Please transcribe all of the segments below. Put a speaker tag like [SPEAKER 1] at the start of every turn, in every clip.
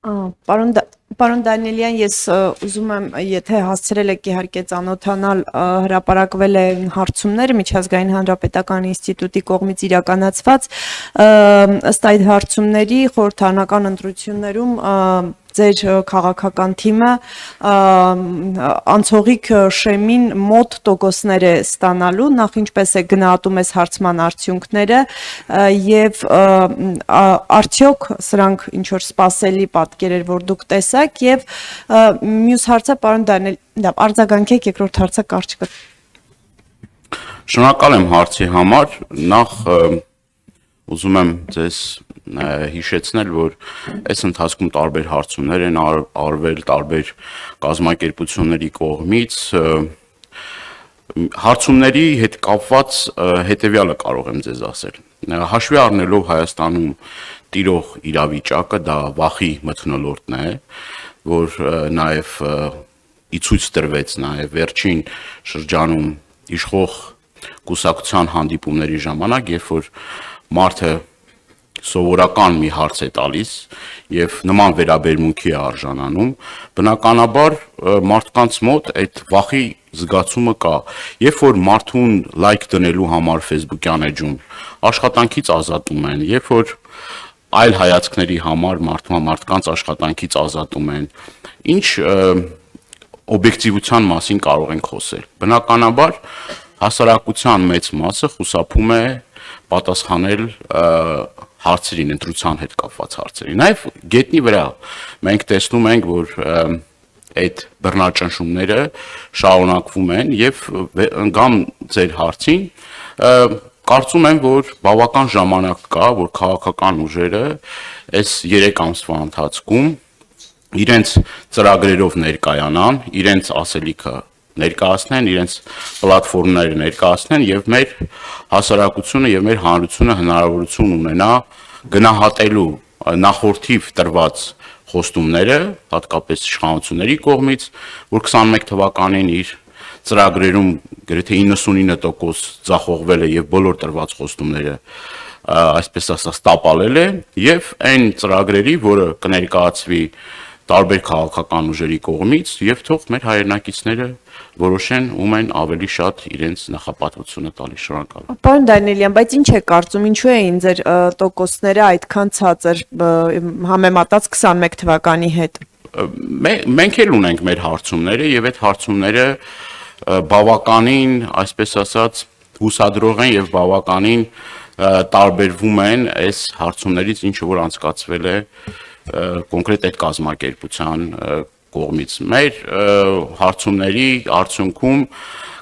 [SPEAKER 1] Պարոն Դանիելյան, ես ուզում եմ, եթե հասցրել եք իհարկե ծանոթանալ, հրապարակվել են հարցումները Միջազգային հանրապետական ինստիտուտի կողմից իրականացված, ըստ այդ հարցումների խորհրդարանական ընտրություններում ձեր քաղաքական թիմը անցողիկ շեմին մոտ տոկոսներ է ստանալու, նախ ինչպես է գնահատում ես հարցման արդյունքները եւ արդյոք սրանք ինչ որ սպասելի պատկեր էր, որ դուք տեսաք եւ մյուս հարցը պարոն Դանիել, լավ, արձագանքեք, երկրորդ հարցը կարճ կը։
[SPEAKER 2] Շնորհակալ եմ հարցի համար, նախ ուզում եմ ձեզ հիշեցնել, որ այս ընթացքում տարբեր հարցումներ են արվել տարբեր կազմակերպությունների կողմից, հարցումների հետ կապված հետևյալը կարող եմ ձեզ ասել, հաշվի առնելով Հայաստանում տիրող իրավիճակը, դա վախի մթնոլորտն է, որ նաև իցույց տրվեց նաև վերջին շրջանում իշխող կուսակցության հանդիպումների ժամանակ, երբ որ մարդը սովորական մի հարց է տալիս եւ նման վերաբերմունքի է արժանանում, բնականաբար մարդկանց մոտ այդ վախի զգացումը կա, երբ որ մարդուն լայք դնելու համար Facebook-յան էջում աշխատանքից ազատում են, երբ որ այլ հայացքների համար մարդկանց աշխատանքից ազատում են, ինչ օբյեկտիվության մասին կարող ենք խոսել։ Բնականաբար հասարակության մեծ մասը խուսափում է պատասխանել հարցերին, ընտրության հետ կապված հարցերին։ Նաև գետնի վրա մենք տեսնում ենք, որ այդ բռնաճնշումները շարունակվում են եւ ընկամ ձեր հարցին, կարծում եմ, որ բավական ժամանակ կա, որ քաղաքական ուժերը այս 3 ամսվա ընթացքում իրենց ծրագրերով ներկայանան, իրենց ասելիքը ներկայացնեն, իրենց պլատֆորմները ներկայացնեն եւ մեր հասարակությունը եւ մեր հանրությունը հնարավորություն ունենա գնահատելու նախորդիվ տրված խոստումները, հատկապես իշխանությունների կողմից, որ 21 թվականին իր ծրագրերում գրեթե 99% ձախողվել է եւ բոլոր տրված խոստումները այսպես ասած տապալել է եւ այն ծրագրերի, որը կներկայացվի տարբեր քաղաքական ուժերի կողմից եւ թող մեր հայրենակիցները որոշեն ում են ավելի շատ իրենց նախապատվությունը տալիս։ Շնորհակալ եմ։
[SPEAKER 1] Պարոն Դանիելյան, բայց ինչ է կարծում, ինչու էին ձեր տոկոսները այդքան ցածր համեմատած 21 թվականի հետ։
[SPEAKER 2] Մենք էլ ունենք մեր հարցումները եւ այդ հարցումները բավականին, այսպես ասած, հուսադրող են եւ բավականին տարբերվում են այս հարցումներից, ինչը որ անցկացվել է կոնկրետ այդ կազմակերպության կողմից։ Մեր հարցումների արդյունքում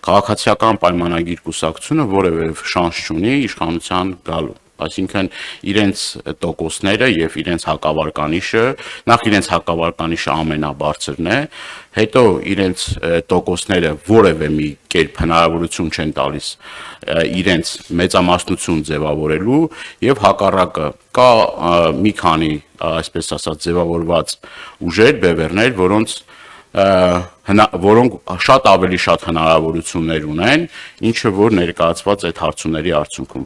[SPEAKER 2] քաղաքացիական պայմանագիր կուսակցությունը որևէ շանս չունի իշխանության գալու, այսինքն իրենց տոկոսները եւ իրենց հակավարկանիշը, նախ իրենց հակավարկանիշը ամենաբարձրն է, հետո իրենց տոկոսները որևէ մի կերպ հնարավորություն չեն տալիս իրենց մեծամասնություն ձևավորելու եւ հակառակը կա մի քանի այսպես ասած ձևավորված ուժեր, բևեռներ, որոնք շատ ավելի շատ հնարավորություններ ունեն, ինչը որ ներկայացված այդ հարցումների արդյունքում